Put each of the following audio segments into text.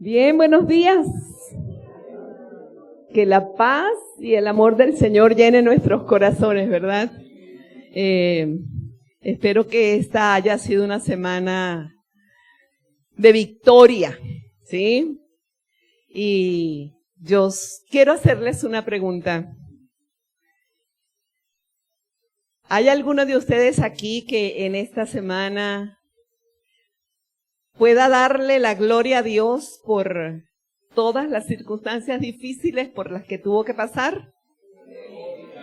Bien, buenos días. Que la paz y el amor del Señor llene nuestros corazones, ¿verdad? Espero que esta haya sido una semana de victoria, ¿sí? Y yo quiero hacerles una pregunta. ¿Hay alguno de ustedes aquí que en esta semana pueda darle la gloria a Dios por todas las circunstancias difíciles por las que tuvo que pasar?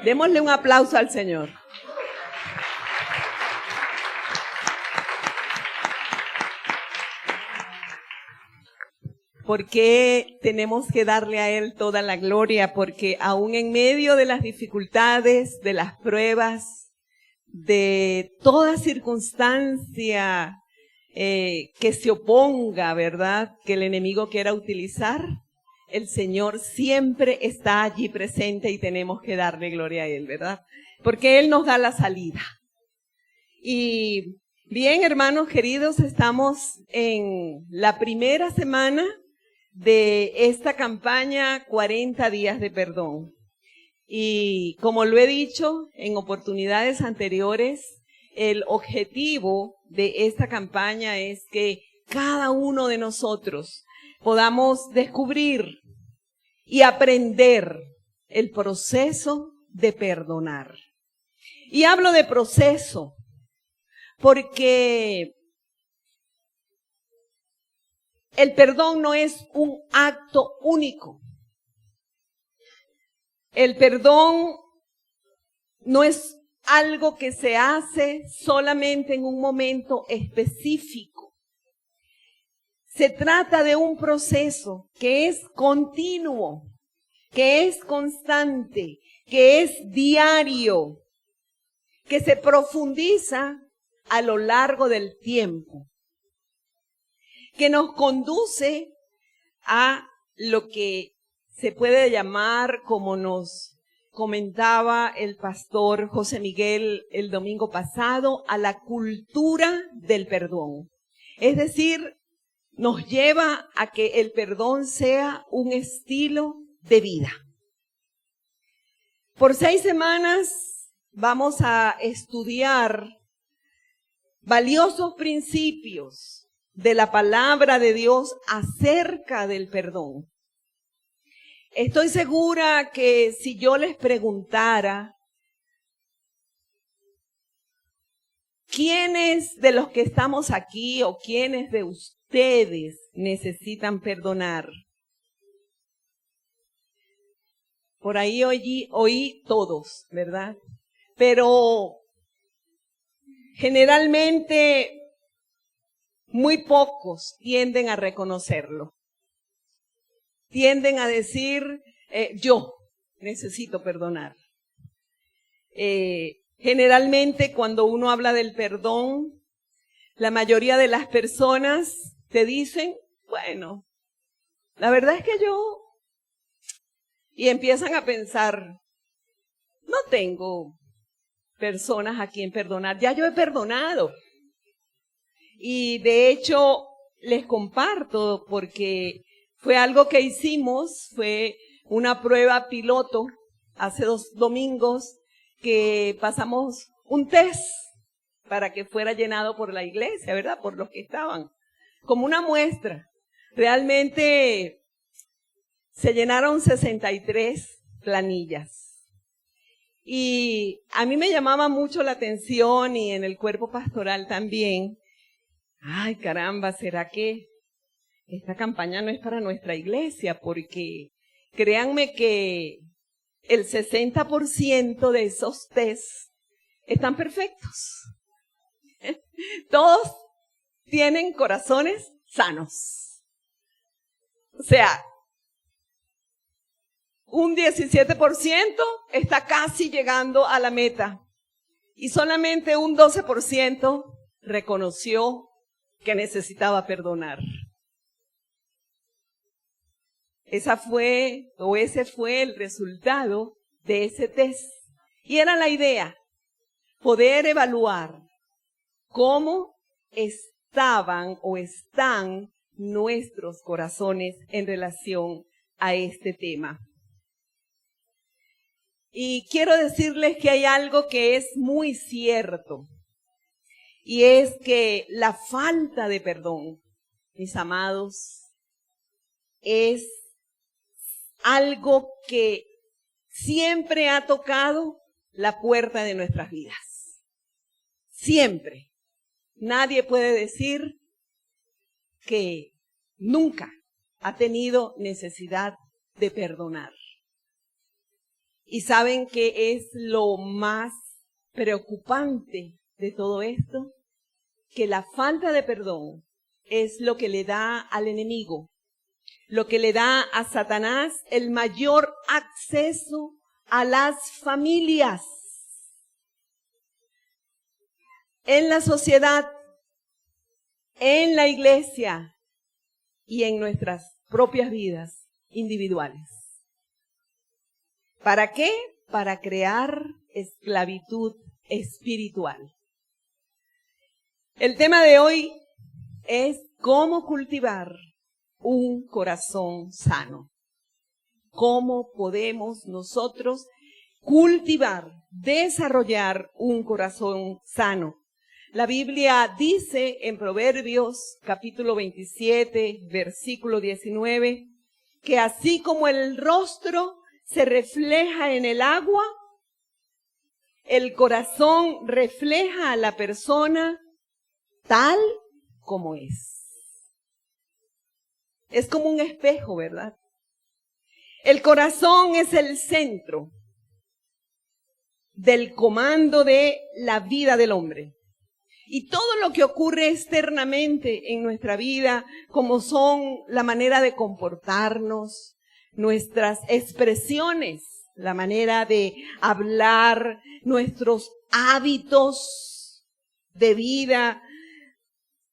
Démosle un aplauso al Señor. ¿Por qué tenemos que darle a Él toda la gloria? Porque aún en medio de las dificultades, de las pruebas, de toda circunstancia que se oponga, ¿verdad?, que el enemigo quiera utilizar, el Señor siempre está allí presente y tenemos que darle gloria a Él, ¿verdad? Porque Él nos da la salida. Y bien, hermanos queridos, estamos en la primera semana de esta campaña 40 días de perdón. Y como lo he dicho en oportunidades anteriores, el objetivo de esta campaña es que cada uno de nosotros podamos descubrir y aprender el proceso de perdonar. Y hablo de proceso porque el perdón no es un acto único. El perdón no es algo que se hace solamente en un momento específico. Se trata de un proceso que es continuo, que es constante, que es diario, que se profundiza a lo largo del tiempo, que nos conduce a lo que se puede llamar, como nos comentaba el pastor José Miguel el domingo pasado, a la cultura del perdón. Es decir, nos lleva a que el perdón sea un estilo de vida. Por 6 semanas vamos a estudiar valiosos principios de la palabra de Dios acerca del perdón. Estoy segura que si yo les preguntara, ¿quiénes de los que estamos aquí o quiénes de ustedes necesitan perdonar? Por ahí oí todos, ¿verdad? Pero generalmente muy pocos tienden a reconocerlo. Tienden a decir, yo necesito perdonar. Generalmente cuando uno habla del perdón, la mayoría de las personas te dicen, bueno, la verdad es que yo... Y empiezan a pensar, no tengo personas a quien perdonar, ya yo he perdonado. Y de hecho les comparto porque fue algo que hicimos, fue una prueba piloto hace 2 domingos que pasamos un test para que fuera llenado por la iglesia, ¿verdad? Por los que estaban, como una muestra. Realmente se llenaron 63 planillas. Y a mí me llamaba mucho la atención y en el cuerpo pastoral también. Ay, caramba, ¿será que esta campaña no es para nuestra iglesia? Porque créanme que el 60% de esos tests están perfectos. Todos tienen corazones sanos. O sea, un 17% está casi llegando a la meta y solamente un 12% reconoció que necesitaba perdonar. Ese fue el resultado de ese test. Y era la idea, poder evaluar cómo estaban o están nuestros corazones en relación a este tema. Y quiero decirles que hay algo que es muy cierto, y es que la falta de perdón, mis amados, es algo que siempre ha tocado la puerta de nuestras vidas. Siempre. Nadie puede decir que nunca ha tenido necesidad de perdonar. ¿Y saben qué es lo más preocupante de todo esto? Que la falta de perdón es lo que le da al enemigo, lo que le da a Satanás el mayor acceso a las familias, en la sociedad, en la iglesia y en nuestras propias vidas individuales. ¿Para qué? Para crear esclavitud espiritual. El tema de hoy es cómo cultivar un corazón sano. ¿Cómo podemos nosotros cultivar, desarrollar un corazón sano? La Biblia dice en Proverbios capítulo 27, versículo 19, que así como el rostro se refleja en el agua, el corazón refleja a la persona tal como es. Es como un espejo, ¿verdad? El corazón es el centro del comando de la vida del hombre. Y todo lo que ocurre externamente en nuestra vida, como son la manera de comportarnos, nuestras expresiones, la manera de hablar, nuestros hábitos de vida,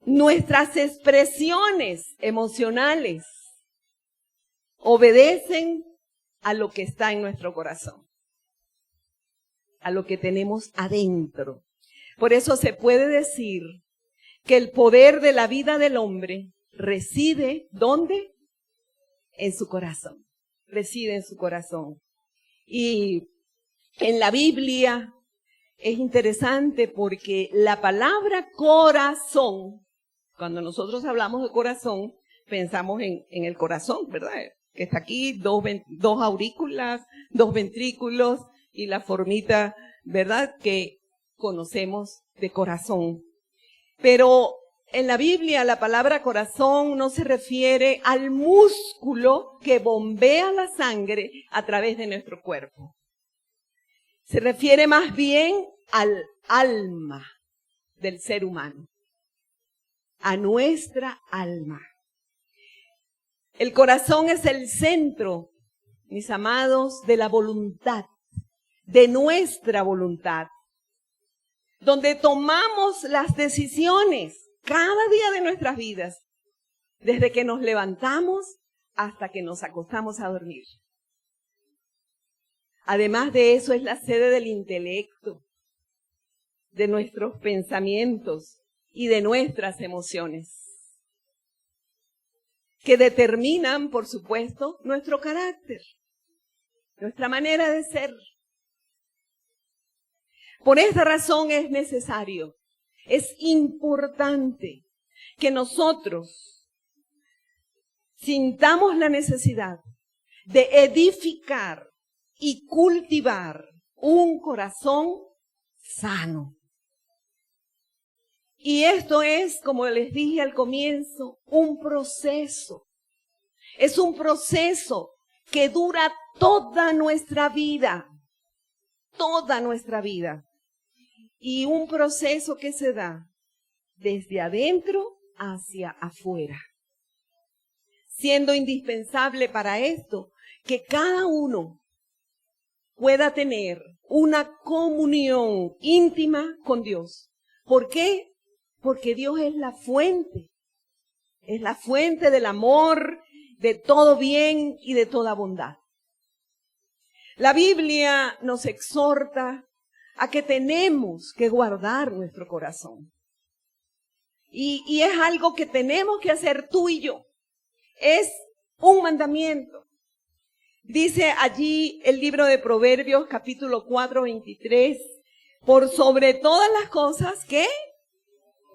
nuestras expresiones emocionales, obedecen a lo que está en nuestro corazón, a lo que tenemos adentro. Por eso se puede decir que el poder de la vida del hombre reside, ¿dónde? En su corazón. Reside en su corazón. Y en la Biblia es interesante porque la palabra corazón, cuando nosotros hablamos de corazón, pensamos en el corazón, ¿verdad? Que está aquí, dos aurículas, dos ventrículos y la formita, ¿verdad? Que conocemos de corazón. Pero en la Biblia la palabra corazón no se refiere al músculo que bombea la sangre a través de nuestro cuerpo. Se refiere más bien al alma del ser humano, a nuestra alma. El corazón es el centro, mis amados, de la voluntad, de nuestra voluntad, donde tomamos las decisiones cada día de nuestras vidas, desde que nos levantamos hasta que nos acostamos a dormir. Además de eso, es la sede del intelecto, de nuestros pensamientos y de nuestras emociones, que determinan, por supuesto, nuestro carácter, nuestra manera de ser. Por esta razón es necesario, es importante que nosotros sintamos la necesidad de edificar y cultivar un corazón sano. Y esto es, como les dije al comienzo, un proceso. Es un proceso que dura toda nuestra vida. Toda nuestra vida. Y un proceso que se da desde adentro hacia afuera. Siendo indispensable para esto que cada uno pueda tener una comunión íntima con Dios. ¿Por qué? Porque Dios es la fuente del amor, de todo bien y de toda bondad. La Biblia nos exhorta a que tenemos que guardar nuestro corazón. Y es algo que tenemos que hacer tú y yo. Es un mandamiento. Dice allí el libro de Proverbios, capítulo 4, 23, por sobre todas las cosas, ¿qué?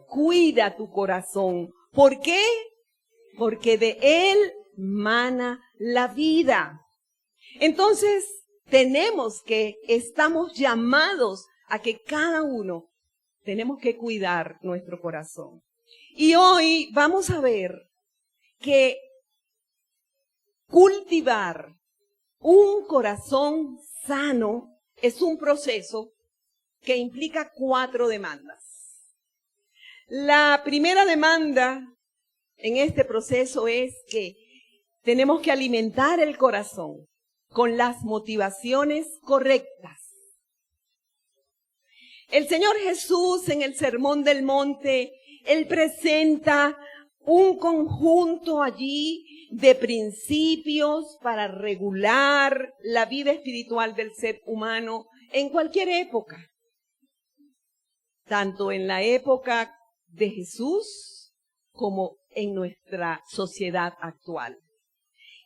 Cuida tu corazón. ¿Por qué? Porque de él mana la vida. Entonces, estamos llamados a que cada uno tenemos que cuidar nuestro corazón. Y hoy vamos a ver que cultivar un corazón sano es un proceso que implica 4 demandas. La primera demanda en este proceso es que tenemos que alimentar el corazón con las motivaciones correctas. El Señor Jesús en el Sermón del Monte, Él presenta un conjunto allí de principios para regular la vida espiritual del ser humano en cualquier época. Tanto en la época de Jesús como en nuestra sociedad actual.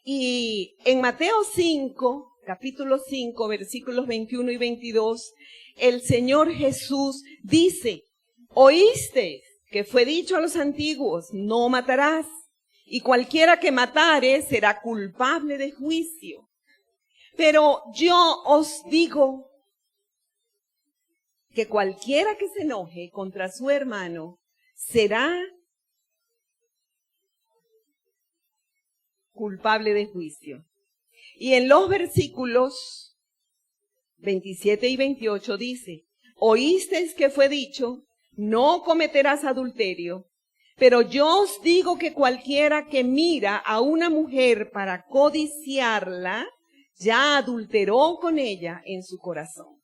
Y en Mateo 5, capítulo 5, versículos 21 y 22, el Señor Jesús dice, oísteis que fue dicho a los antiguos, no matarás, y cualquiera que matare será culpable de juicio. Pero yo os digo que cualquiera que se enoje contra su hermano será culpable de juicio. Y en los versículos 27 y 28 dice, oísteis que fue dicho, no cometerás adulterio, pero yo os digo que cualquiera que mira a una mujer para codiciarla, ya adulteró con ella en su corazón.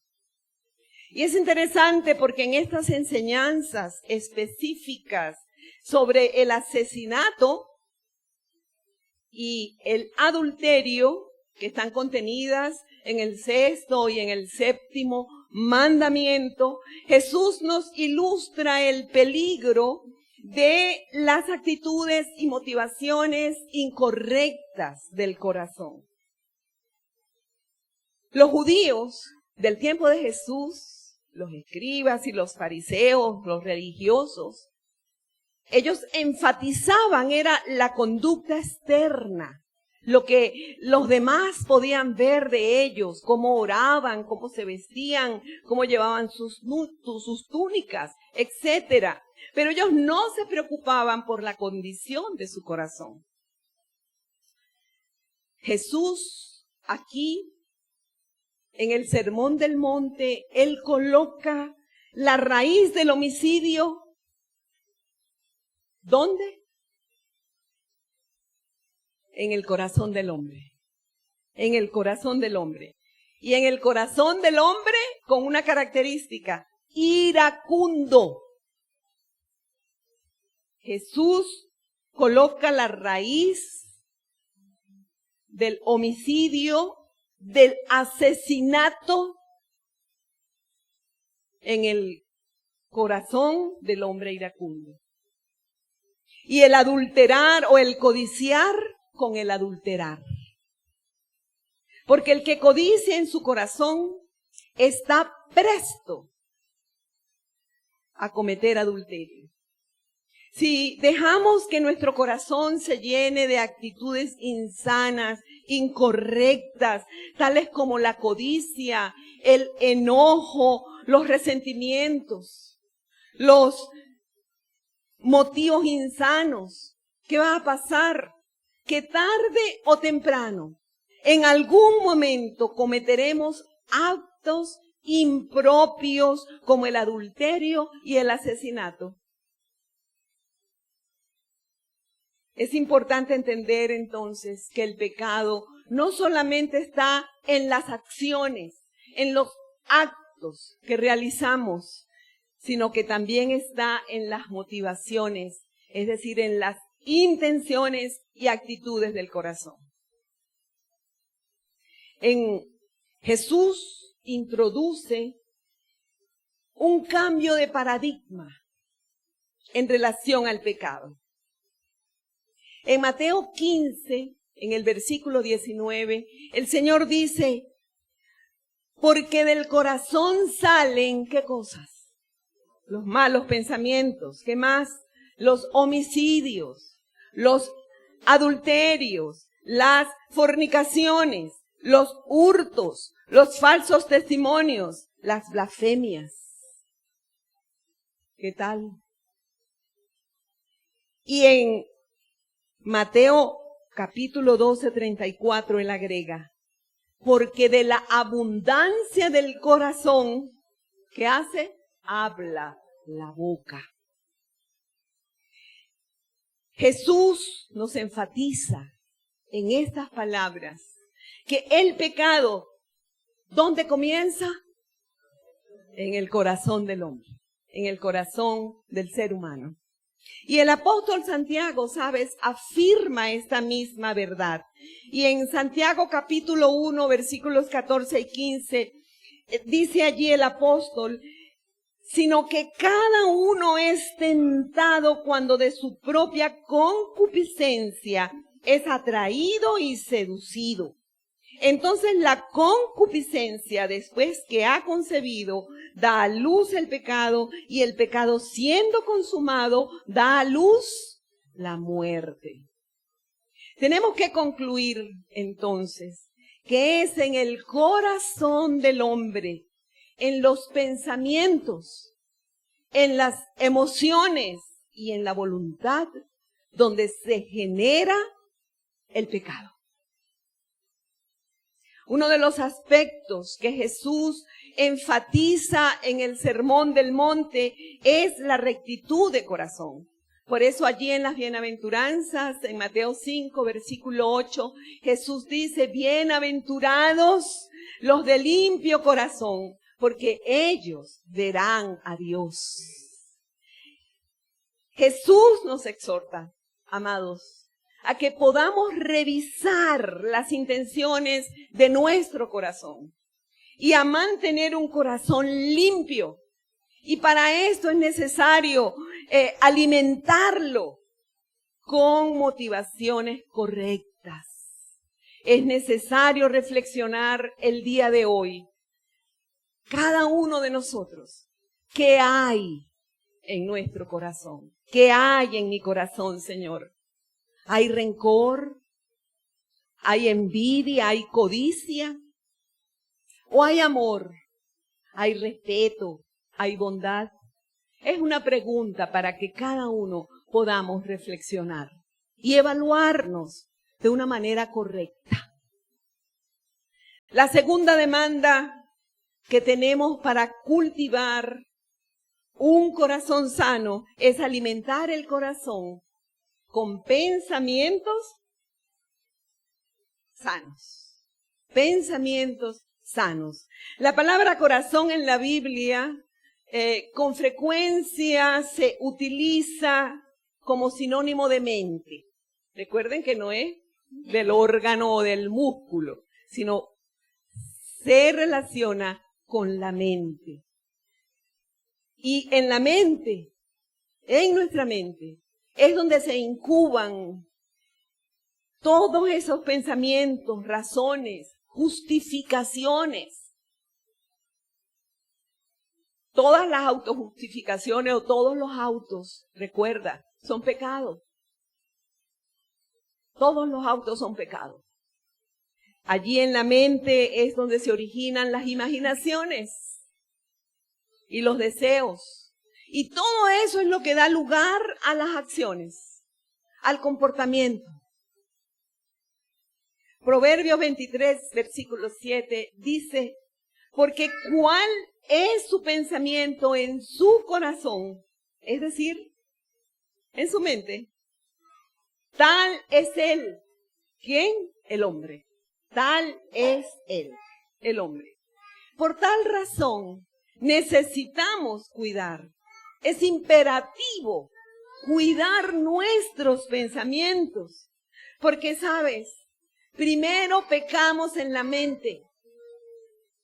Y es interesante porque en estas enseñanzas específicas sobre el asesinato y el adulterio, que están contenidas en el 6º y en el 7º mandamiento, Jesús nos ilustra el peligro de las actitudes y motivaciones incorrectas del corazón. Los judíos del tiempo de Jesús, los escribas y los fariseos, los religiosos, ellos enfatizaban era la conducta externa, lo que los demás podían ver de ellos, cómo oraban, cómo se vestían, cómo llevaban sus túnicas, etcétera. Pero ellos no se preocupaban por la condición de su corazón. Jesús aquí, en el Sermón del Monte, Él coloca la raíz del homicidio. ¿Dónde? En el corazón del hombre. En el corazón del hombre. Y en el corazón del hombre con una característica, iracundo. Jesús coloca la raíz del homicidio, del asesinato en el corazón del hombre iracundo. Y el adulterar o el codiciar con el adulterar. Porque el que codicia en su corazón está presto a cometer adulterio. Si dejamos que nuestro corazón se llene de actitudes insanas, incorrectas, tales como la codicia, el enojo, los resentimientos, los motivos insanos, ¿qué va a pasar? Que tarde o temprano, en algún momento cometeremos actos impropios como el adulterio y el asesinato. Es importante entender entonces que el pecado no solamente está en las acciones, en los actos que realizamos, sino que también está en las motivaciones, es decir, en las intenciones y actitudes del corazón. Jesús introduce un cambio de paradigma. en relación al pecado. En Mateo 15, en el versículo 19, el Señor dice, porque del corazón salen, ¿qué cosas? Los malos pensamientos, ¿qué más? Los homicidios, los adulterios, las fornicaciones, los hurtos, los falsos testimonios, las blasfemias. ¿Qué tal? Y en Mateo capítulo 12, 34, él agrega, porque de la abundancia del corazón, ¿qué hace? Habla la boca. Jesús nos enfatiza en estas palabras que el pecado, ¿dónde comienza? En el corazón del hombre, en el corazón del ser humano. Y el apóstol Santiago, ¿sabes?, afirma esta misma verdad. Y en Santiago capítulo 1, versículos 14 y 15, dice allí el apóstol, sino que cada uno es tentado cuando de su propia concupiscencia es atraído y seducido. Entonces la concupiscencia, después que ha concebido, da a luz el pecado, y el pecado, siendo consumado, da a luz la muerte. Tenemos que concluir entonces que es en el corazón del hombre, en los pensamientos, en las emociones y en la voluntad, donde se genera el pecado. Uno de los aspectos que Jesús enfatiza en el Sermón del Monte es la rectitud de corazón. Por eso allí en las bienaventuranzas, en Mateo 5, versículo 8, Jesús dice, bienaventurados los de limpio corazón, porque ellos verán a Dios. Jesús nos exhorta, amados, a que podamos revisar las intenciones de nuestro corazón y a mantener un corazón limpio. Y para esto es necesario alimentarlo con motivaciones correctas. Es necesario reflexionar el día de hoy, cada uno de nosotros, ¿qué hay en nuestro corazón? ¿Qué hay en mi corazón, Señor? ¿Hay rencor? ¿Hay envidia? ¿Hay codicia? ¿O hay amor? ¿Hay respeto? ¿Hay bondad? Es una pregunta para que cada uno podamos reflexionar y evaluarnos de una manera correcta. La segunda demanda que tenemos para cultivar un corazón sano es alimentar el corazón con pensamientos sanos. Pensamientos sanos. La palabra corazón en la Biblia con frecuencia se utiliza como sinónimo de mente. Recuerden que no es del órgano o del músculo, sino se relaciona con la mente. Y en la mente, en nuestra mente, es donde se incuban todos esos pensamientos, razones, justificaciones. Todas las autojustificaciones o todos los autos, recuerda, son pecados. Todos los autos son pecados. Allí en la mente es donde se originan las imaginaciones y los deseos. Y todo eso es lo que da lugar a las acciones, al comportamiento. Proverbios 23, versículo 7, dice, porque ¿cuál es su pensamiento en su corazón? Es decir, en su mente. Tal es él. ¿Quién? El hombre. Tal es él, el hombre. Por tal razón, necesitamos cuidar. Es imperativo cuidar nuestros pensamientos. Porque, ¿sabes? Primero pecamos en la mente.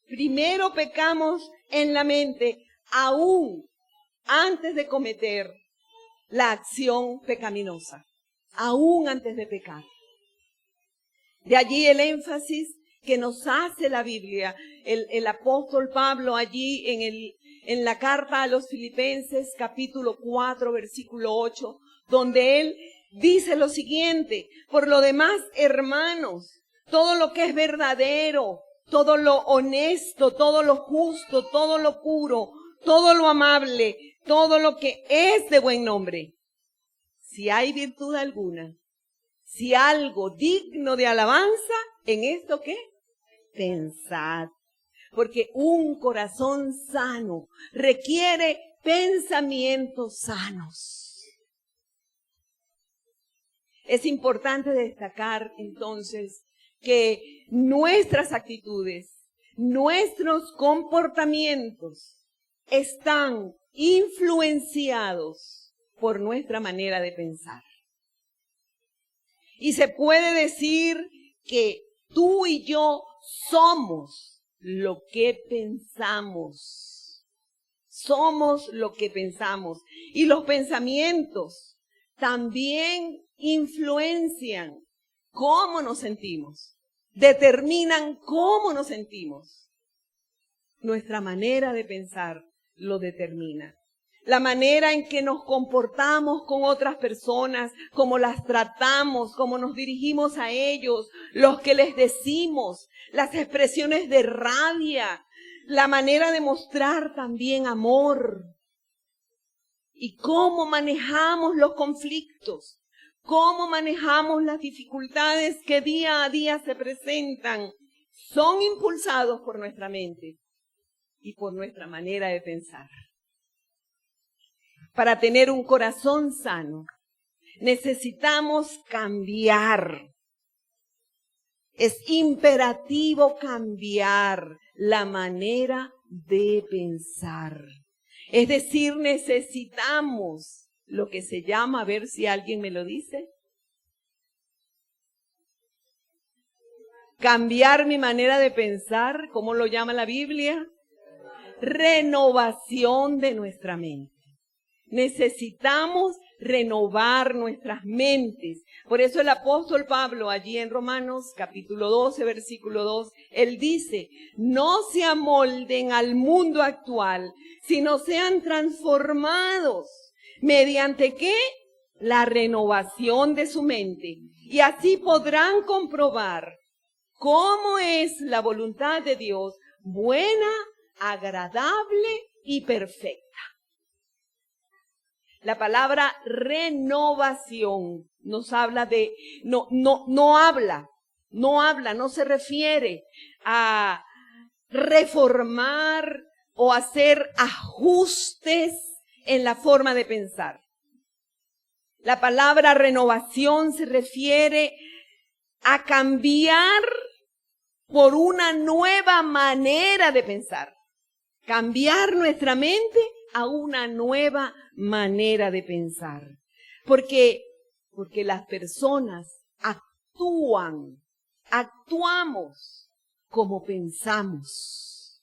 Primero pecamos en la mente, aún antes de cometer la acción pecaminosa, aún antes de pecar. De allí el énfasis que nos hace la Biblia, el apóstol Pablo allí en la carta a los Filipenses, capítulo 4, versículo 8, donde él dice lo siguiente: por lo demás, hermanos, todo lo que es verdadero, todo lo honesto, todo lo justo, todo lo puro, todo lo amable, todo lo que es de buen nombre, si hay virtud alguna, si algo digno de alabanza, ¿en esto qué? Pensad. Porque un corazón sano requiere pensamientos sanos. Es importante destacar entonces que nuestras actitudes, nuestros comportamientos están influenciados por nuestra manera de pensar. Y se puede decir que tú y yo somos lo que pensamos. Somos lo que pensamos. Y los pensamientos también influencian cómo nos sentimos. Determinan cómo nos sentimos. Nuestra manera de pensar lo determina. La manera en que nos comportamos con otras personas, cómo las tratamos, cómo nos dirigimos a ellos, los que les decimos, las expresiones de rabia, la manera de mostrar también amor. Y cómo manejamos los conflictos, cómo manejamos las dificultades que día a día se presentan, son impulsados por nuestra mente y por nuestra manera de pensar. Para tener un corazón sano, necesitamos cambiar. Es imperativo cambiar la manera de pensar. Es decir, necesitamos lo que se llama, a ver si alguien me lo dice, cambiar mi manera de pensar. ¿Cómo lo llama la Biblia? Renovación de nuestra mente. Necesitamos renovar nuestras mentes. Por eso el apóstol Pablo, allí en Romanos capítulo 12, versículo 2, él dice: no se amolden al mundo actual, sino sean transformados. ¿Mediante qué? La renovación de su mente. Y así podrán comprobar cómo es la voluntad de Dios, buena, agradable y perfecta. La palabra renovación nos habla de, no se refiere a reformar o hacer ajustes en la forma de pensar. La palabra renovación se refiere a cambiar por una nueva manera de pensar. Cambiar nuestra mente a una nueva manera de pensar. Porque las personas actuamos como pensamos.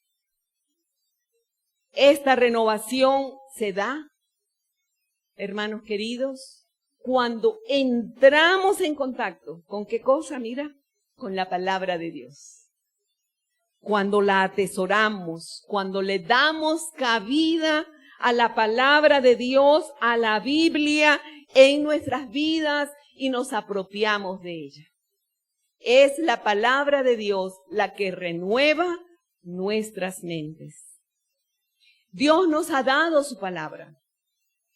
Esta renovación se da, hermanos queridos, cuando entramos en contacto. ¿Con qué cosa? Mira, con la palabra de Dios. Cuando la atesoramos, cuando le damos cabida a la palabra de Dios, a la Biblia en nuestras vidas y nos apropiamos de ella. Es la palabra de Dios la que renueva nuestras mentes. Dios nos ha dado su palabra.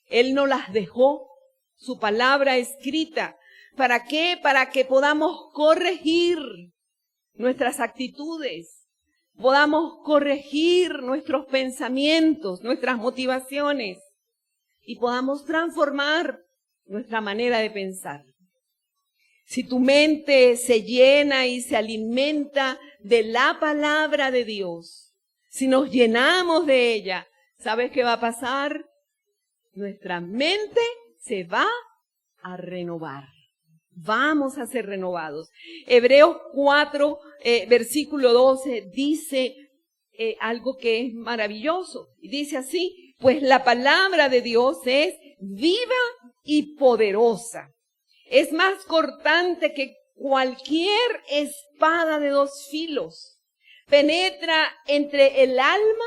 Él nos las dejó, su palabra escrita. ¿Para qué? Para que podamos corregir nuestras actitudes. Podamos corregir nuestros pensamientos, nuestras motivaciones y podamos transformar nuestra manera de pensar. Si tu mente se llena y se alimenta de la palabra de Dios, si nos llenamos de ella, ¿sabes qué va a pasar? Nuestra mente se va a renovar. Vamos a ser renovados. Hebreos 4, versículo 12, dice algo que es maravilloso. Y dice así: pues la palabra de Dios es viva y poderosa. Es más cortante que cualquier espada de 2 filos. Penetra entre el alma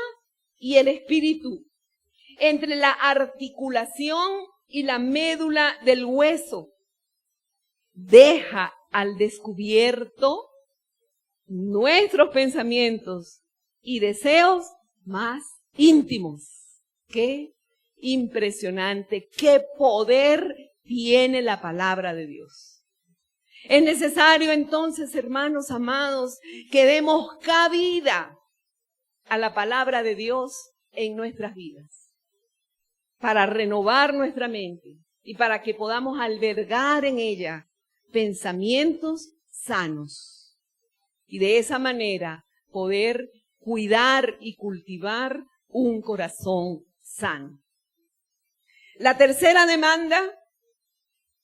y el espíritu, entre la articulación y la médula del hueso. Deja al descubierto nuestros pensamientos y deseos más íntimos. ¡Qué impresionante! ¡Qué poder tiene la palabra de Dios! Es necesario entonces, hermanos amados, que demos cabida a la palabra de Dios en nuestras vidas, para renovar nuestra mente y para que podamos albergar en ella pensamientos sanos. Y de esa manera poder cuidar y cultivar un corazón sano. La tercera demanda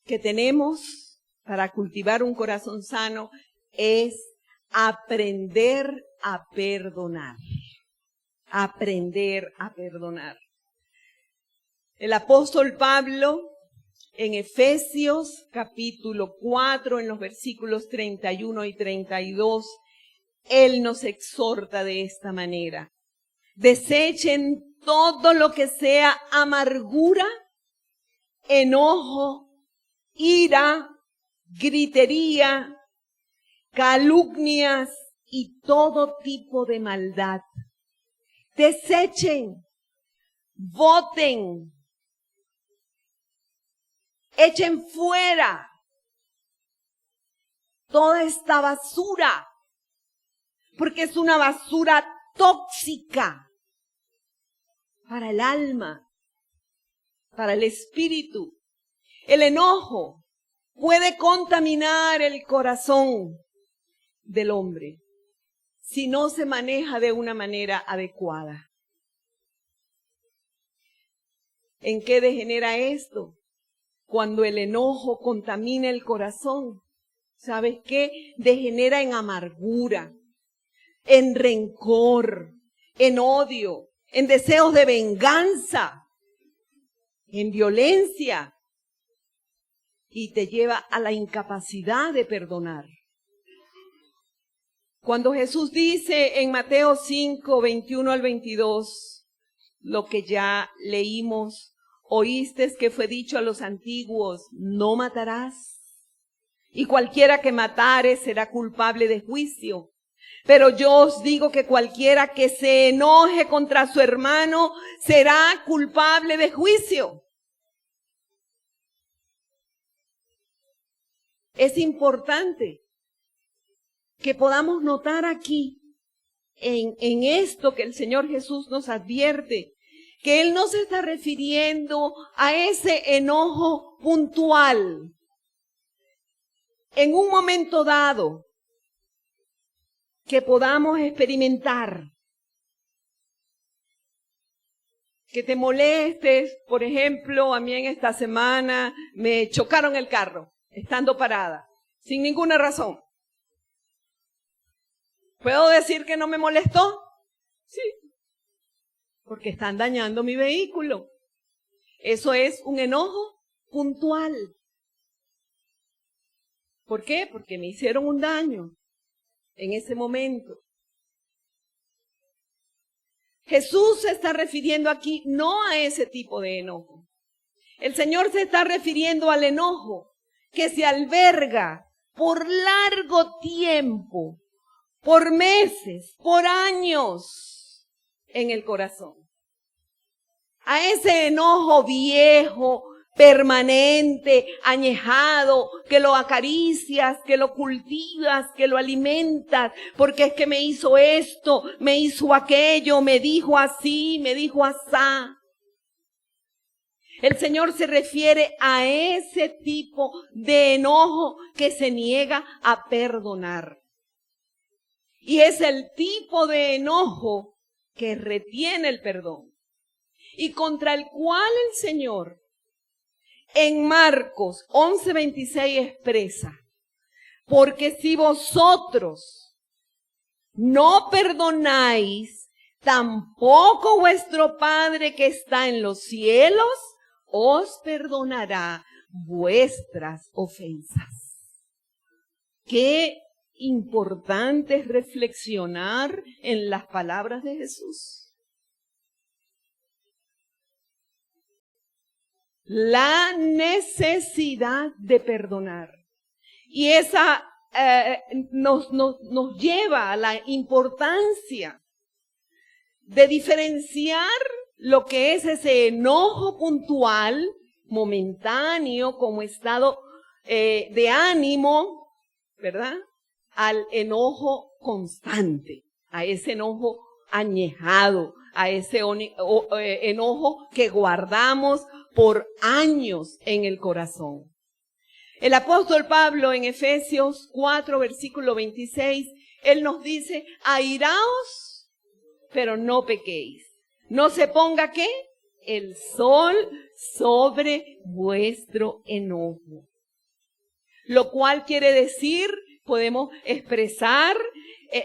que tenemos para cultivar un corazón sano es aprender a perdonar. Aprender a perdonar. El apóstol Pablo, en Efesios capítulo 4, en los versículos 31 y 32, él nos exhorta de esta manera. Desechen todo lo que sea amargura, enojo, ira, gritería, calumnias y todo tipo de maldad. Desechen, voten, echen fuera toda esta basura, porque es una basura tóxica para el alma, para el espíritu. El enojo puede contaminar el corazón del hombre si no se maneja de una manera adecuada. ¿En qué degenera esto? Cuando el enojo contamina el corazón. ¿Sabes qué? Degenera en amargura, en rencor, en odio, en deseos de venganza, en violencia, y te lleva a la incapacidad de perdonar. Cuando Jesús dice en Mateo 5, 21 al 22, lo que ya leímos, oísteis que fue dicho a los antiguos, no matarás, y cualquiera que matare será culpable de juicio. Pero yo os digo que cualquiera que se enoje contra su hermano será culpable de juicio. Es importante que podamos notar aquí, en esto que el Señor Jesús nos advierte, que Él no se está refiriendo a ese enojo puntual, en un momento dado, que podamos experimentar. Que te molestes, por ejemplo, a mí en esta semana me chocaron el carro, estando parada, sin ninguna razón. ¿Puedo decir que no me molestó? Sí, porque están dañando mi vehículo. Eso es un enojo puntual. ¿Por qué? Porque me hicieron un daño en ese momento. Jesús se está refiriendo aquí no a ese tipo de enojo. El Señor se está refiriendo al enojo que se alberga por largo tiempo, por meses, por años en el corazón. A ese enojo viejo, permanente, añejado, que lo acaricias, que lo cultivas, que lo alimentas, porque es que me hizo esto, me hizo aquello, me dijo así, me dijo asá. El Señor se refiere a ese tipo de enojo que se niega a perdonar. Y es el tipo de enojo que retiene el perdón y contra el cual el Señor en Marcos 11:26 expresa: porque si vosotros no perdonáis, tampoco vuestro Padre que está en los cielos os perdonará vuestras ofensas. Qué importante es reflexionar en las palabras de Jesús. La necesidad de perdonar. Y esa nos lleva a la importancia de diferenciar lo que es ese enojo puntual, momentáneo, como estado de ánimo, ¿verdad? Al enojo constante, a ese enojo añejado, a ese enojo que guardamos por años en el corazón. El apóstol Pablo en Efesios 4, versículo 26, él nos dice, airaos, pero no pequéis. No se ponga, ¿qué? El sol sobre vuestro enojo. Lo cual quiere decir, podemos expresar,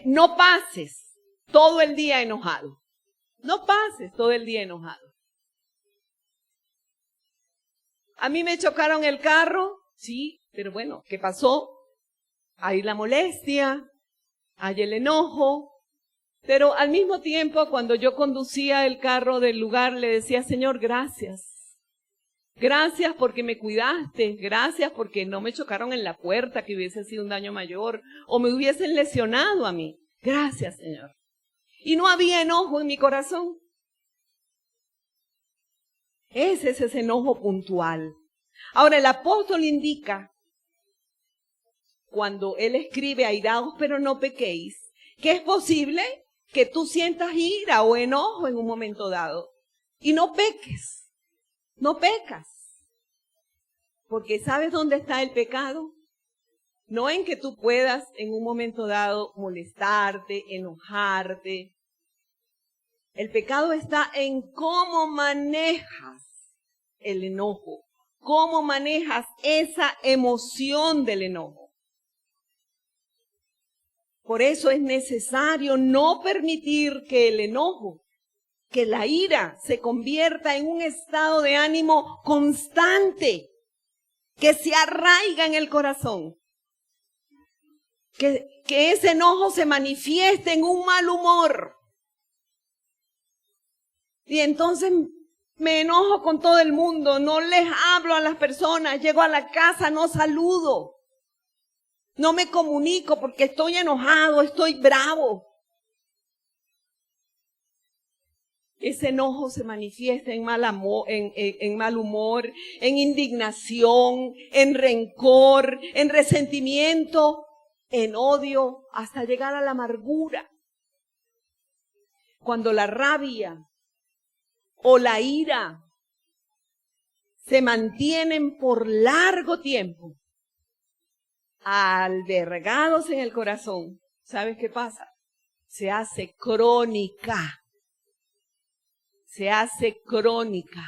no pases todo el día enojado. No pases todo el día enojado. A mí me chocaron el carro, sí, pero bueno, ¿qué pasó? Hay la molestia, hay el enojo, pero al mismo tiempo cuando yo conducía el carro del lugar le decía, Señor, gracias. Gracias porque me cuidaste, gracias porque no me chocaron en la puerta que hubiese sido un daño mayor o me hubiesen lesionado a mí. Gracias, Señor. Y no había enojo en mi corazón. Ese es ese enojo puntual. Ahora el apóstol indica, cuando él escribe airaos pero no pequéis, que es posible que tú sientas ira o enojo en un momento dado y no peques, no pecas. Porque ¿sabes dónde está el pecado? No en que tú puedas en un momento dado molestarte, enojarte. El pecado está en cómo manejas el enojo, cómo manejas esa emoción del enojo. Por eso es necesario no permitir que el enojo, que la ira se convierta en un estado de ánimo constante, que se arraiga en el corazón. Que ese enojo se manifieste en un mal humor. Y entonces me enojo con todo el mundo, no les hablo a las personas, llego a la casa, no saludo. No me comunico porque estoy enojado, estoy bravo. Ese enojo se manifiesta en mal humor, en indignación, en rencor, en resentimiento, en odio, hasta llegar a la amargura. Cuando la rabia o la ira se mantienen por largo tiempo, albergados en el corazón, ¿sabes qué pasa? Se hace crónica. Se hace crónica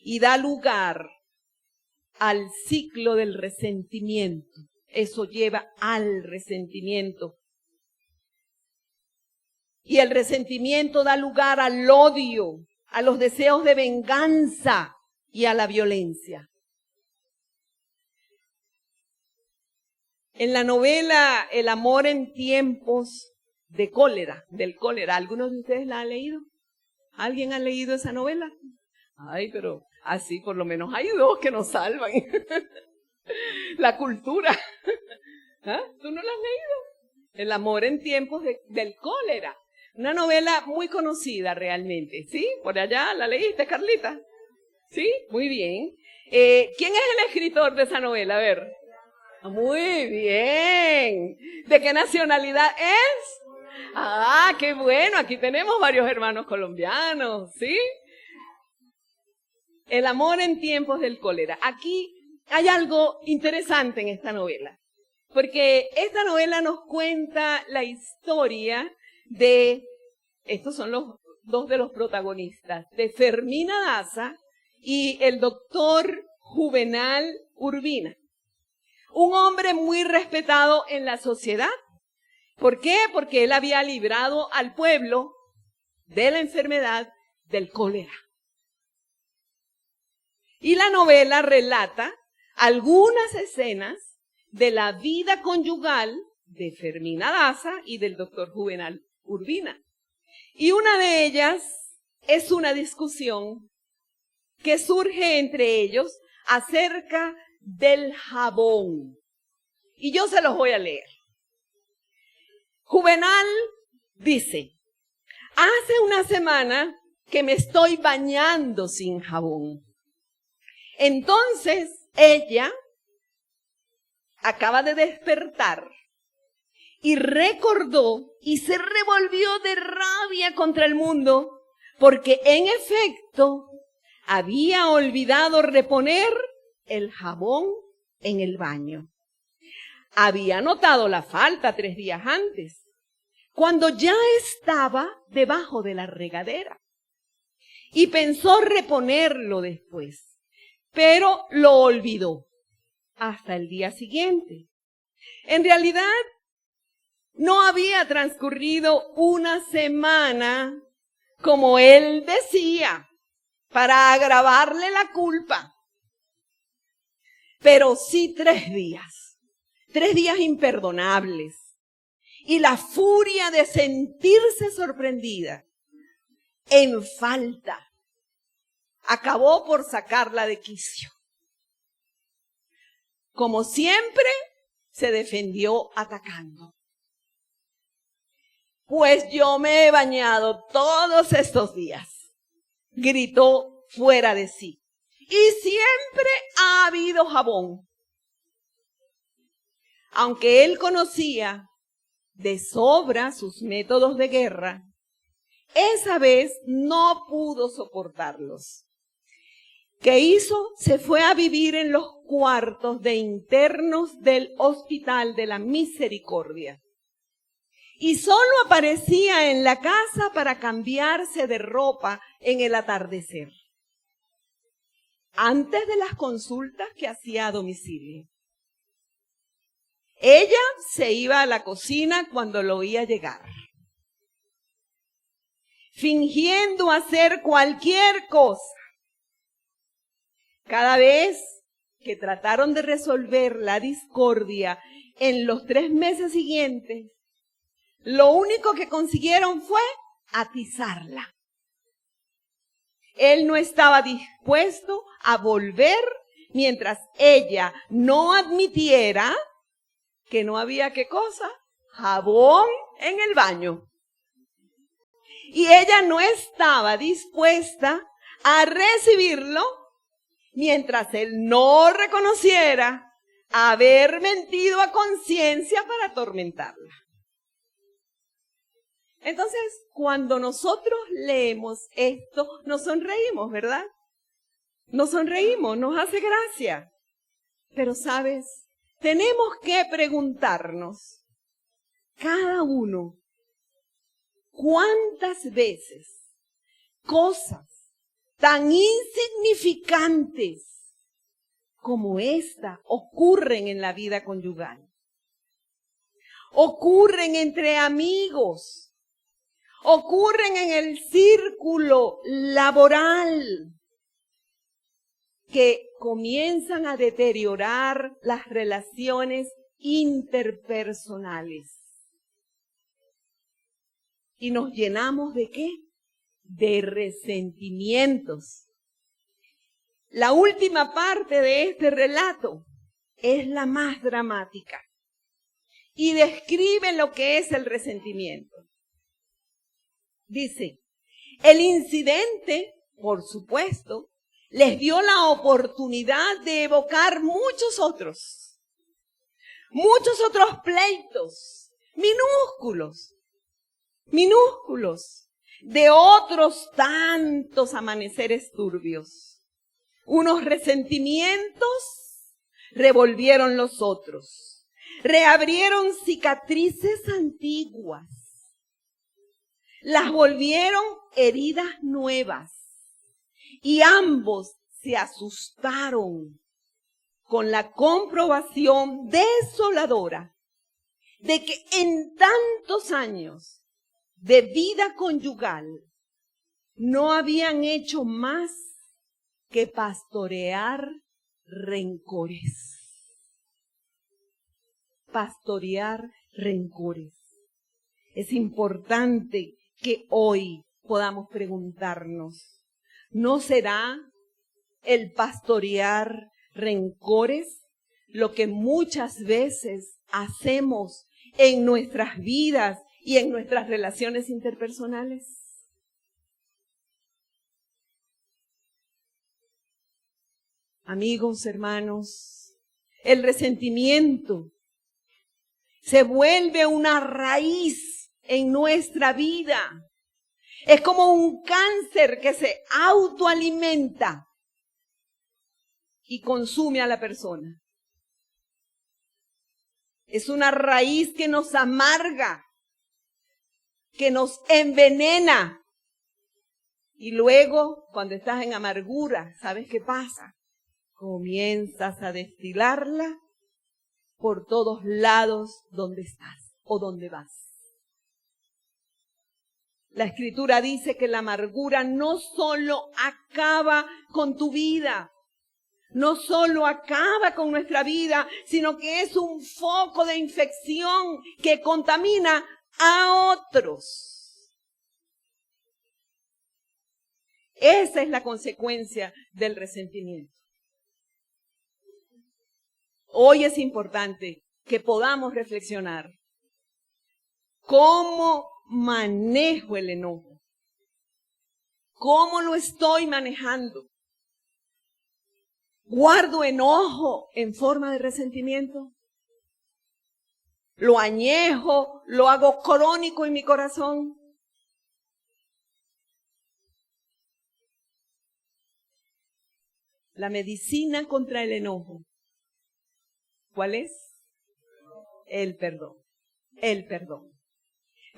y da lugar al ciclo del resentimiento. Eso lleva al resentimiento. Y el resentimiento da lugar al odio, a los deseos de venganza y a la violencia. En la novela El amor en tiempos de cólera, del cólera, ¿algunos de ustedes la han leído? ¿Alguien ha leído esa novela? Ay, pero así por lo menos hay dos que nos salvan. La cultura. ¿Ah? ¿Tú no la has leído? El amor en tiempos del cólera. Una novela muy conocida realmente, ¿sí? Por allá, ¿la leíste, Carlita? ¿Sí? Muy bien. ¿Quién es el escritor de esa novela? A ver. Muy bien. ¿De qué nacionalidad es? Ah, qué bueno. Aquí tenemos varios hermanos colombianos, ¿sí? El amor en tiempos del cólera. Aquí hay algo interesante en esta novela, porque esta novela nos cuenta la historia de, estos son los dos de los protagonistas, de Fermina Daza y el doctor Juvenal Urbina. Un hombre muy respetado en la sociedad. ¿Por qué? Porque él había librado al pueblo de la enfermedad del cólera. Y la novela relata algunas escenas de la vida conyugal de Fermina Daza y del doctor Juvenal Urbina. Y una de ellas es una discusión que surge entre ellos acerca del jabón. Y yo se los voy a leer. Juvenal dice: hace una semana que me estoy bañando sin jabón. Entonces ella acaba de despertar y recordó y se revolvió de rabia contra el mundo porque en efecto había olvidado reponer el jabón en el baño. Había notado la falta 3 días antes, cuando ya estaba debajo de la regadera, y pensó reponerlo después, pero lo olvidó hasta el día siguiente. En realidad, no había transcurrido una semana, como él decía, para agravarle la culpa, pero sí 3 días. 3 días imperdonables. Y la furia de sentirse sorprendida, en falta, acabó por sacarla de quicio. Como siempre, se defendió atacando. Pues yo me he bañado todos estos días, gritó fuera de sí. Y siempre ha habido jabón. Aunque él conocía de sobra sus métodos de guerra, esa vez no pudo soportarlos. ¿Qué hizo? Se fue a vivir en los cuartos de internos del Hospital de la Misericordia. Y solo aparecía en la casa para cambiarse de ropa en el atardecer, antes de las consultas que hacía a domicilio. Ella se iba a la cocina cuando lo oía llegar, fingiendo hacer cualquier cosa. Cada vez que trataron de resolver la discordia en los 3 meses siguientes, lo único que consiguieron fue atizarla. Él no estaba dispuesto a volver mientras ella no admitiera que no había ¿qué cosa? Jabón en el baño. Y ella no estaba dispuesta a recibirlo mientras él no reconociera haber mentido a conciencia para atormentarla. Entonces, cuando nosotros leemos esto, nos sonreímos, ¿verdad? Nos sonreímos, nos hace gracia. Pero, ¿sabes? Tenemos que preguntarnos, cada uno, ¿cuántas veces cosas tan insignificantes como esta ocurren en la vida conyugal? Ocurren entre amigos, ocurren en el círculo laboral, que comienzan a deteriorar las relaciones interpersonales. ¿Y nos llenamos de qué? De resentimientos. La última parte de este relato es la más dramática y describe lo que es el resentimiento. Dice, el incidente, por supuesto, les dio la oportunidad de evocar muchos otros pleitos, minúsculos, de otros tantos amaneceres turbios. Unos resentimientos revolvieron los otros, reabrieron cicatrices antiguas, las volvieron heridas nuevas. Y ambos se asustaron con la comprobación desoladora de que en tantos años de vida conyugal no habían hecho más que pastorear rencores. Pastorear rencores. Es importante que hoy podamos preguntarnos, ¿no será el pastorear rencores lo que muchas veces hacemos en nuestras vidas y en nuestras relaciones interpersonales? Amigos, hermanos, el resentimiento se vuelve una raíz en nuestra vida. Es como un cáncer que se autoalimenta y consume a la persona. Es una raíz que nos amarga, que nos envenena. Y luego, cuando estás en amargura, ¿sabes qué pasa? Comienzas a destilarla por todos lados donde estás o donde vas. La Escritura dice que la amargura no solo acaba con tu vida, no solo acaba con nuestra vida, sino que es un foco de infección que contamina a otros. Esa es la consecuencia del resentimiento. Hoy es importante que podamos reflexionar. ¿Cómo manejo el enojo? ¿Cómo lo estoy manejando? ¿Guardo enojo en forma de resentimiento? ¿Lo añejo? ¿Lo hago crónico en mi corazón? La medicina contra el enojo, ¿cuál es? El perdón. El perdón.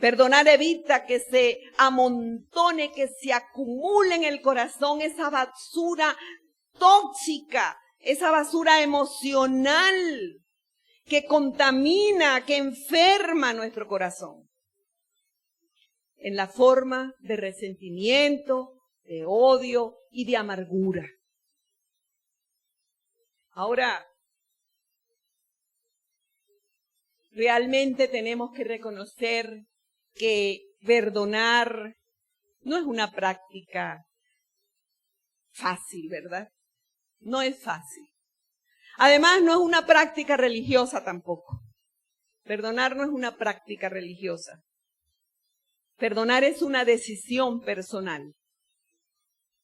Perdonar evita que se amontone, que se acumule en el corazón esa basura tóxica, esa basura emocional que contamina, que enferma nuestro corazón. En la forma de resentimiento, de odio y de amargura. Ahora, realmente tenemos que reconocer que perdonar no es una práctica fácil, ¿verdad? No es fácil. Además, no es una práctica religiosa tampoco. Perdonar no es una práctica religiosa. Perdonar es una decisión personal.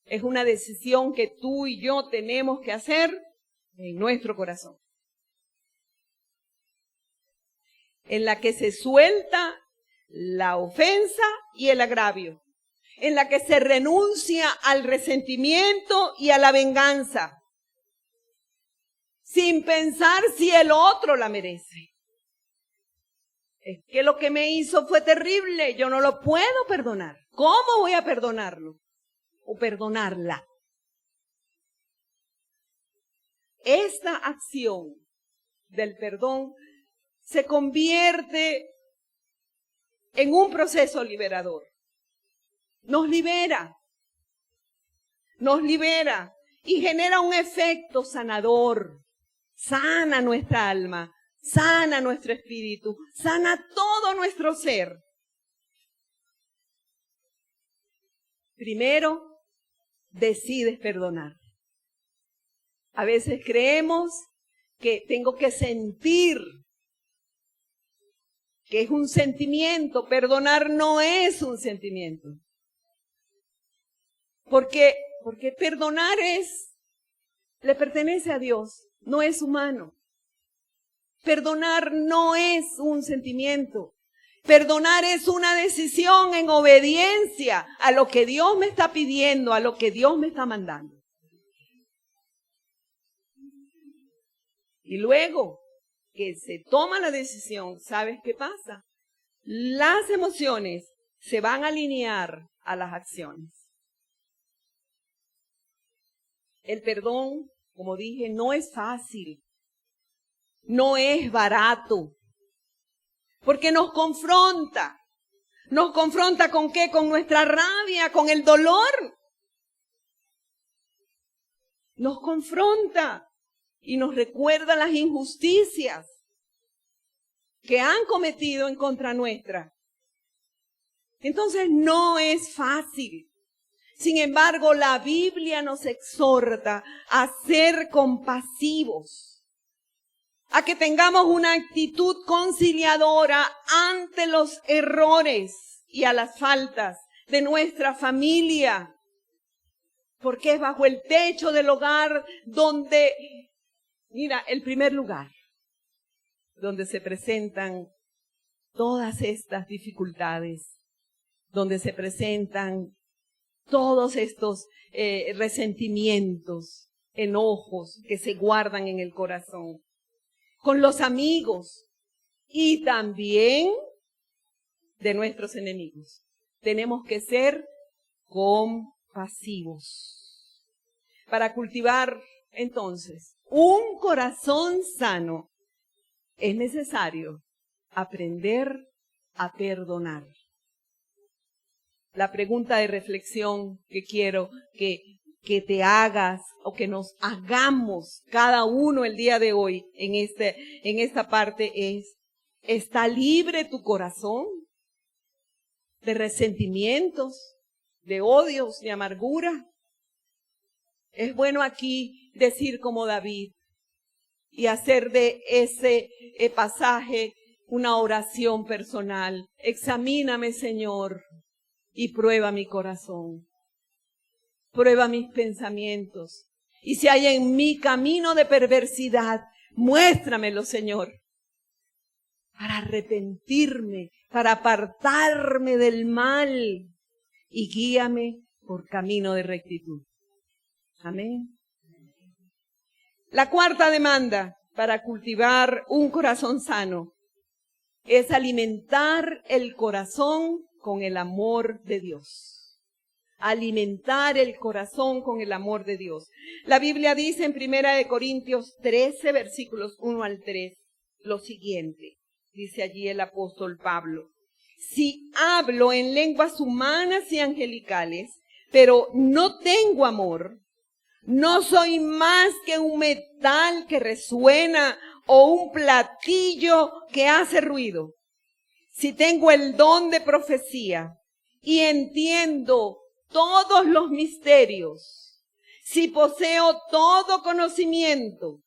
Es una decisión que tú y yo tenemos que hacer en nuestro corazón. En la que se suelta la ofensa y el agravio. En la que se renuncia al resentimiento y a la venganza. Sin pensar si el otro la merece. Es que lo que me hizo fue terrible, yo no lo puedo perdonar. ¿Cómo voy a perdonarlo? O perdonarla. Esta acción del perdón se convierte en un proceso liberador. Nos libera y genera un efecto sanador. Sana nuestra alma, sana nuestro espíritu, sana todo nuestro ser. Primero, decides perdonar. A veces creemos que tengo que sentir, que es un sentimiento. Perdonar no es un sentimiento. Porque perdonar le pertenece a Dios, no es humano. Perdonar no es un sentimiento. Perdonar es una decisión en obediencia a lo que Dios me está pidiendo, a lo que Dios me está mandando. Y luego que se toma la decisión, ¿sabes qué pasa? Las emociones se van a alinear a las acciones. El perdón, como dije, no es fácil, no es barato, porque nos confronta. ¿Nos confronta con qué? Con nuestra rabia, con el dolor. nos confronta y nos recuerda las injusticias que han cometido en contra nuestra. Entonces no es fácil. Sin embargo, la Biblia nos exhorta a ser compasivos, a que tengamos una actitud conciliadora ante los errores y a las faltas de nuestra familia, porque es bajo el techo del hogar donde, mira, el primer lugar donde se presentan todas estas dificultades, donde se presentan todos estos resentimientos, enojos que se guardan en el corazón, con los amigos y también de nuestros enemigos. Tenemos que ser compasivos. Para cultivar, entonces, un corazón sano, es necesario aprender a perdonar. La pregunta de reflexión que quiero que te hagas o que nos hagamos cada uno el día de hoy en esta parte es: ¿está libre tu corazón de resentimientos, de odios, de amargura? Es bueno aquí decir como David y hacer de ese pasaje una oración personal. Examíname, Señor, y prueba mi corazón. Prueba mis pensamientos. Y si hay en mí camino de perversidad, muéstramelo, Señor, para arrepentirme, para apartarme del mal, y guíame por camino de rectitud. Amén. La cuarta demanda para cultivar un corazón sano es alimentar el corazón con el amor de Dios. Alimentar el corazón con el amor de Dios. La Biblia dice en 1 Corintios 13, versículos 1 al 3, lo siguiente. Dice allí el apóstol Pablo: si hablo en lenguas humanas y angelicales, pero no tengo amor, no soy más que un metal que resuena o un platillo que hace ruido. Si tengo el don de profecía y entiendo todos los misterios, si poseo todo conocimiento,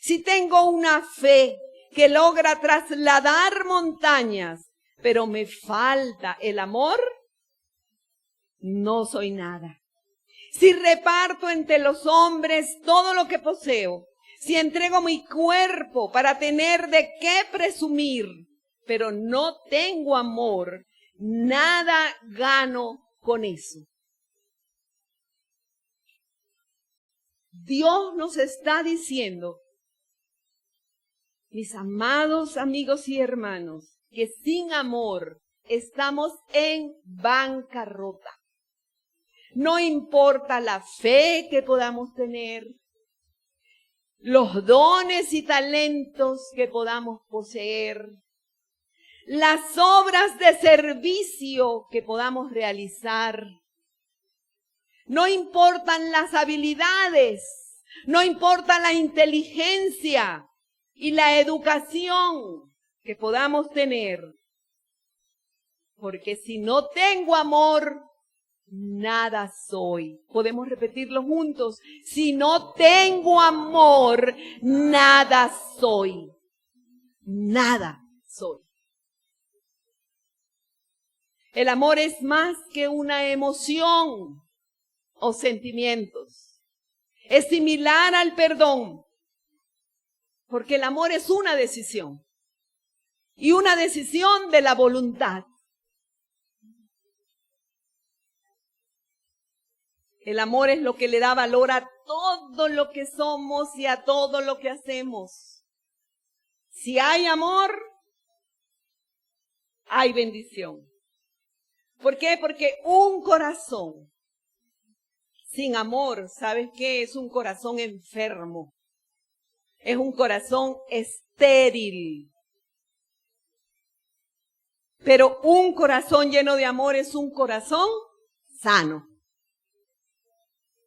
si tengo una fe que logra trasladar montañas, pero me falta el amor, no soy nada. Si reparto entre los hombres todo lo que poseo, si entrego mi cuerpo para tener de qué presumir, pero no tengo amor, nada gano con eso. Dios nos está diciendo, mis amados amigos y hermanos, que sin amor estamos en bancarrota. No importa la fe que podamos tener, los dones y talentos que podamos poseer, las obras de servicio que podamos realizar. No importan las habilidades, no importa la inteligencia y la educación que podamos tener. Porque si no tengo amor, nada soy. Podemos repetirlo juntos. Si no tengo amor, nada soy. Nada soy. El amor es más que una emoción o sentimientos. Es similar al perdón, porque el amor es una decisión y una decisión de la voluntad. El amor es lo que le da valor a todo lo que somos y a todo lo que hacemos. Si hay amor, hay bendición. ¿Por qué? Porque un corazón sin amor, ¿sabes qué? Es un corazón enfermo. Es un corazón estéril. Pero un corazón lleno de amor es un corazón sano.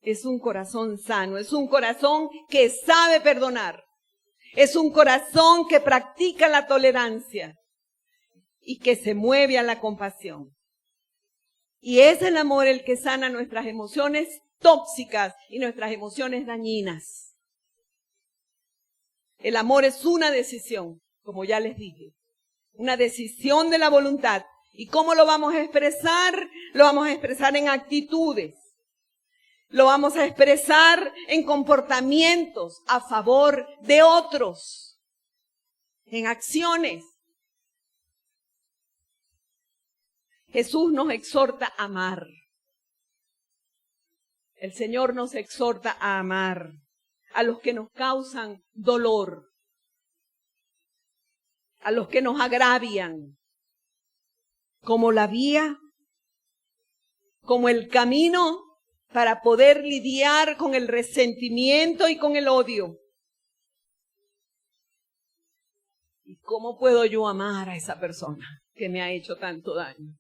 es un corazón sano, es un corazón que sabe perdonar, es un corazón que practica la tolerancia y que se mueve a la compasión. Y es el amor el que sana nuestras emociones tóxicas y nuestras emociones dañinas. El amor es una decisión, como ya les dije, una decisión de la voluntad. ¿Y cómo lo vamos a expresar? Lo vamos a expresar en actitudes. Lo vamos a expresar en comportamientos a favor de otros, en acciones. Jesús nos exhorta a amar. El Señor nos exhorta a amar a los que nos causan dolor, a los que nos agravian, como la vía, como el camino para poder lidiar con el resentimiento y con el odio. ¿Y cómo puedo yo amar a esa persona que me ha hecho tanto daño?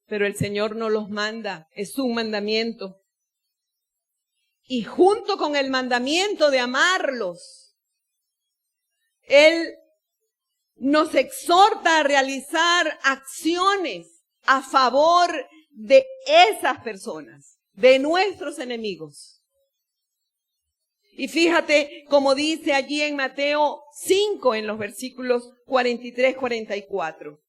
Pero el Señor nos los manda, es un mandamiento. Y junto con el mandamiento de amarlos, Él nos exhorta a realizar acciones a favor de esas personas, de nuestros enemigos. Y fíjate como dice allí en Mateo 5, en los versículos 43-44.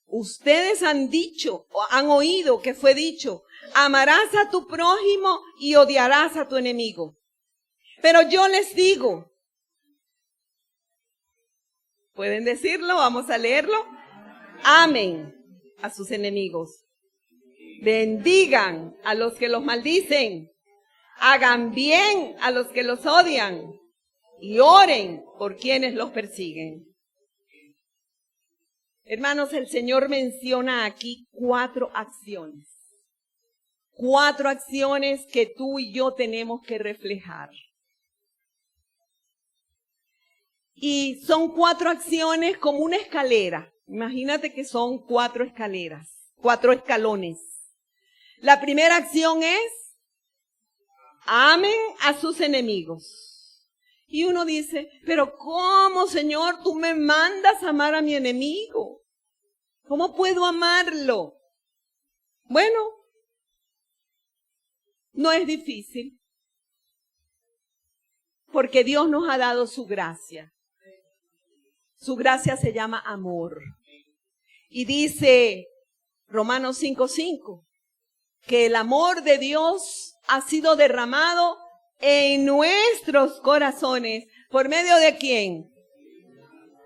Ustedes han dicho, o han oído que fue dicho, amarás a tu prójimo y odiarás a tu enemigo. Pero yo les digo, ¿pueden decirlo? Vamos a leerlo. Amen a sus enemigos. Bendigan a los que los maldicen. Hagan bien a los que los odian. Y oren por quienes los persiguen. Hermanos, el Señor menciona aquí 4 acciones. 4 acciones que tú y yo tenemos que reflejar. Y son 4 acciones como una escalera. Imagínate que son 4 escaleras, 4 escalones. La primera acción es, amen a sus enemigos. Y uno dice, pero ¿cómo, Señor, tú me mandas a amar a mi enemigo? ¿Cómo puedo amarlo? Bueno, no es difícil, porque Dios nos ha dado su gracia. Su gracia se llama amor. Y dice Romanos 5:5, que el amor de Dios ha sido derramado en nuestros corazones. ¿Por medio de quién?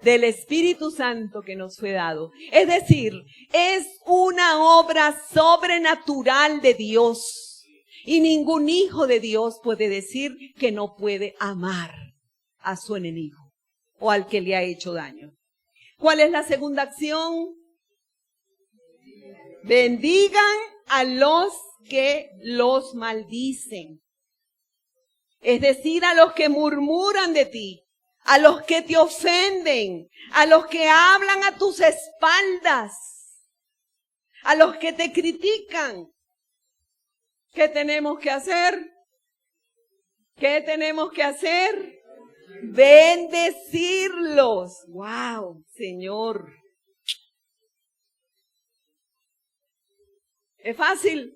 Del Espíritu Santo que nos fue dado. Es decir, es una obra sobrenatural de Dios. Y ningún hijo de Dios puede decir que no puede amar a su enemigo o al que le ha hecho daño. ¿Cuál es la segunda acción? Bendigan a los que los maldicen. Es decir, a los que murmuran de ti, a los que te ofenden, a los que hablan a tus espaldas, a los que te critican. ¿Qué tenemos que hacer? ¿Qué tenemos que hacer? Bendecirlos. ¡Wow, Señor! Es fácil,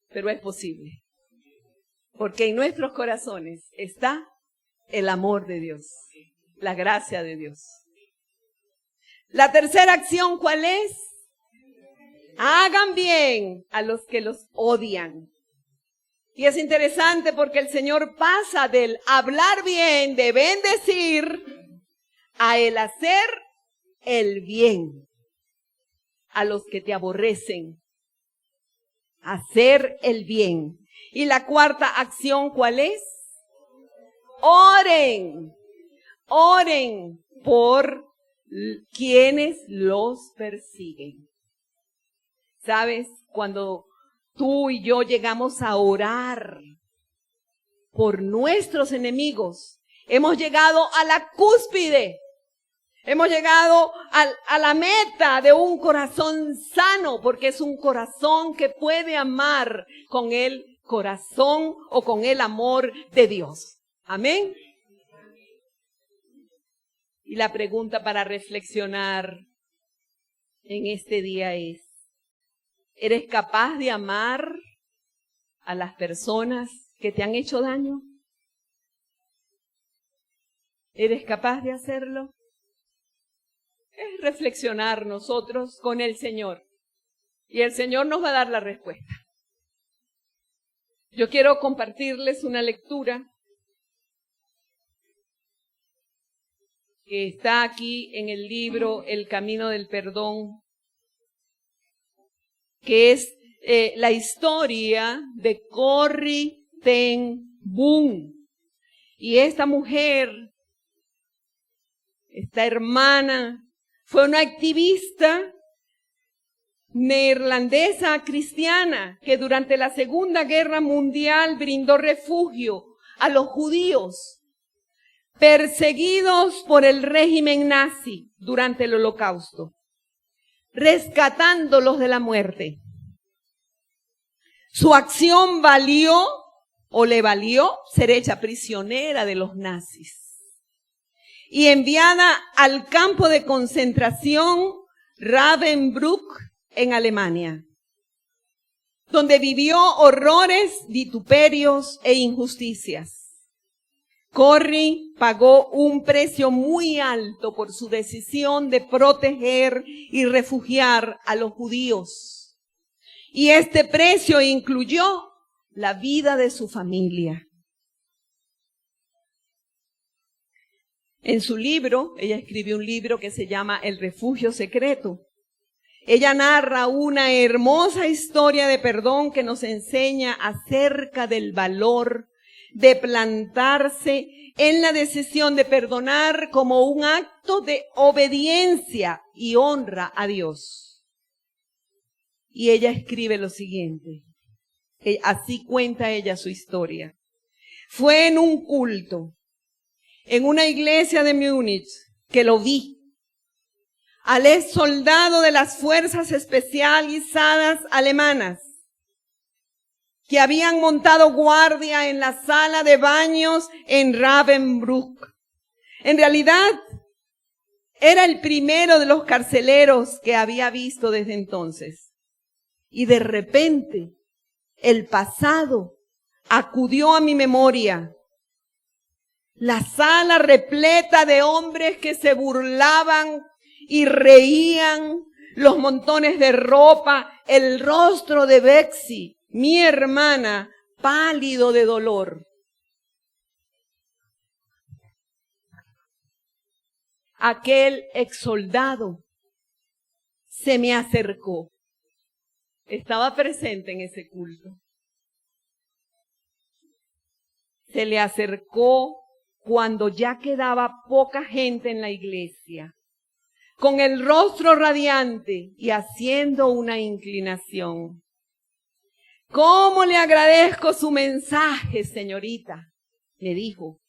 pero es posible. Porque en nuestros corazones está el amor de Dios, la gracia de Dios. La tercera acción, ¿cuál es? Hagan bien a los que los odian. Y es interesante porque el Señor pasa del hablar bien, de bendecir, a el hacer el bien a los que te aborrecen. Hacer el bien. Y la cuarta acción, ¿cuál es? Oren. Oren por quienes los persiguen. ¿Sabes? Cuando tú y yo llegamos a orar por nuestros enemigos, hemos llegado a la cúspide. Hemos llegado a la meta de un corazón sano, porque es un corazón que puede amar con el corazón o con el amor de Dios. Amén. Y la pregunta para reflexionar en este día es, ¿eres capaz de amar a las personas que te han hecho daño? ¿Eres capaz de hacerlo? Es reflexionar nosotros con el Señor. Y el Señor nos va a dar la respuesta. Yo quiero compartirles una lectura que está aquí en el libro El Camino del Perdón, que es la historia de Corrie ten Boom. Y esta mujer, esta hermana, fue una activista neerlandesa cristiana que durante la Segunda Guerra Mundial brindó refugio a los judíos perseguidos por el régimen nazi durante el Holocausto, rescatándolos de la muerte. Su acción le valió ser hecha prisionera de los nazis y enviada al campo de concentración Ravensbrück en Alemania, donde vivió horrores, vituperios e injusticias. Corrie pagó un precio muy alto por su decisión de proteger y refugiar a los judíos. Y este precio incluyó la vida de su familia. En su libro, ella escribió un libro que se llama El Refugio Secreto. Ella narra una hermosa historia de perdón que nos enseña acerca del valor de plantarse en la decisión de perdonar como un acto de obediencia y honra a Dios. Y ella escribe lo siguiente, así cuenta ella su historia. Fue en un culto, en una iglesia de Múnich, que lo vi. Al ex soldado de las fuerzas especializadas alemanas, que habían montado guardia en la sala de baños en Ravensbrück. En realidad, era el primero de los carceleros que había visto desde entonces. Y de repente, el pasado acudió a mi memoria. La sala repleta de hombres que se burlaban y reían, los montones de ropa, el rostro de Betsy, mi hermana, pálido de dolor. Aquel exsoldado se me acercó. Estaba presente en ese culto. Se le acercó cuando ya quedaba poca gente en la iglesia, con el rostro radiante y haciendo una inclinación. ¿Cómo le agradezco su mensaje, señorita?, le dijo.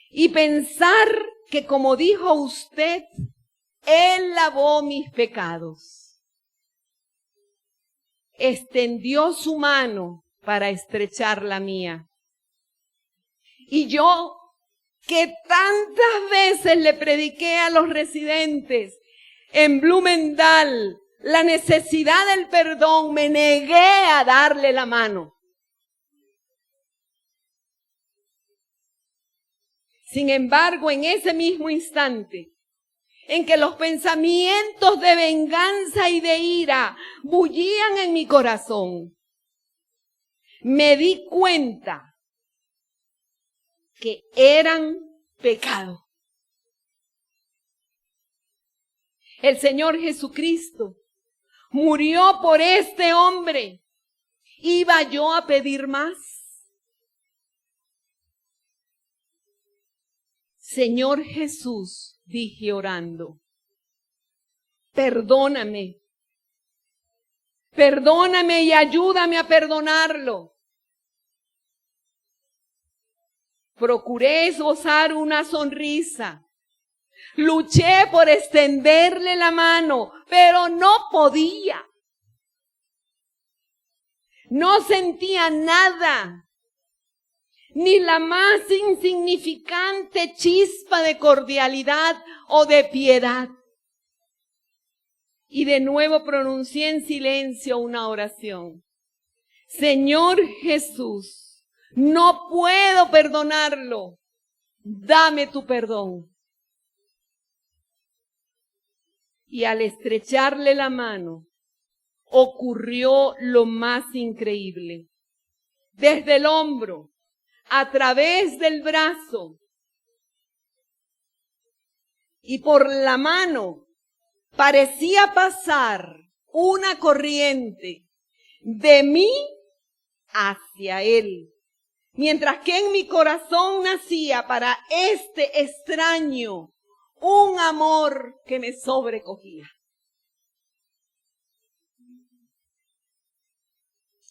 Y pensar que, como dijo usted, Él lavó mis pecados. Extendió su mano para estrechar la mía. Y yo, que tantas veces le prediqué a los residentes en Blumendal la necesidad del perdón, me negué a darle la mano. Sin embargo, en ese mismo instante en que los pensamientos de venganza y de ira bullían en mi corazón, me di cuenta que eran pecado. El Señor Jesucristo murió por este hombre. ¿Iba yo a pedir más? Señor Jesús, dije orando, perdóname. Perdóname y ayúdame a perdonarlo. Procuré esbozar una sonrisa, Luché por extenderle la mano, pero no podía. No sentía nada, ni la más insignificante chispa de cordialidad o de piedad. Y de nuevo pronuncié en silencio una oración. Señor Jesús, no puedo perdonarlo. Dame tu perdón. Y al estrecharle la mano, ocurrió lo más increíble. Desde el hombro, a través del brazo y por la mano, parecía pasar una corriente de mí hacia él, mientras que en mi corazón nacía para este extraño un amor que me sobrecogía.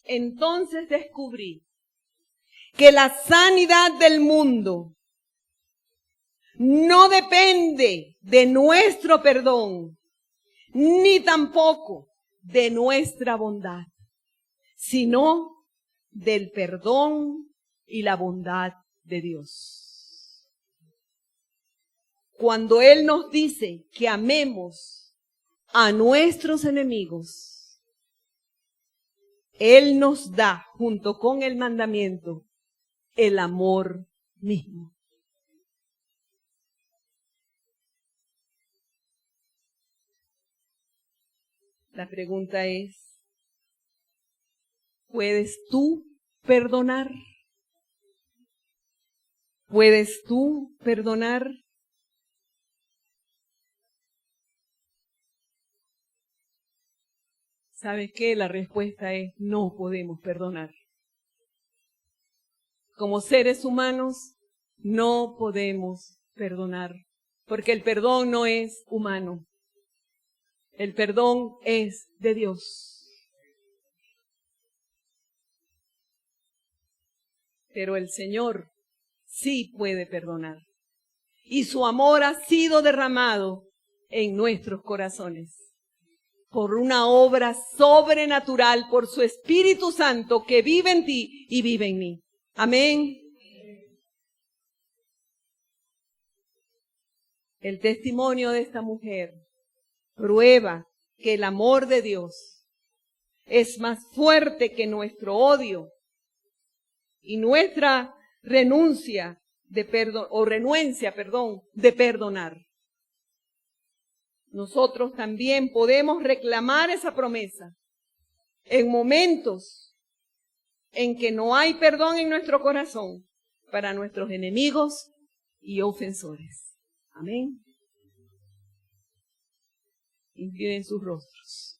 Entonces descubrí que la sanidad del mundo no depende de nuestro perdón, ni tampoco de nuestra bondad, sino del perdón y la bondad de Dios. Cuando Él nos dice que amemos a nuestros enemigos, Él nos da, junto con el mandamiento, el amor mismo. La pregunta es, ¿puedes tú perdonar? ¿Puedes tú perdonar? ¿Sabes qué? La respuesta es no podemos perdonar. Como seres humanos, no podemos perdonar, porque el perdón no es humano. El perdón es de Dios. Pero el Señor sí puede perdonar. Y su amor ha sido derramado en nuestros corazones por una obra sobrenatural, por su Espíritu Santo que vive en ti y vive en mí. Amén. El testimonio de esta mujer prueba que el amor de Dios es más fuerte que nuestro odio y nuestra renuncia de perdonar. Nosotros también podemos reclamar esa promesa en momentos en que no hay perdón en nuestro corazón para nuestros enemigos y ofensores. Amén. Inclinen sus rostros.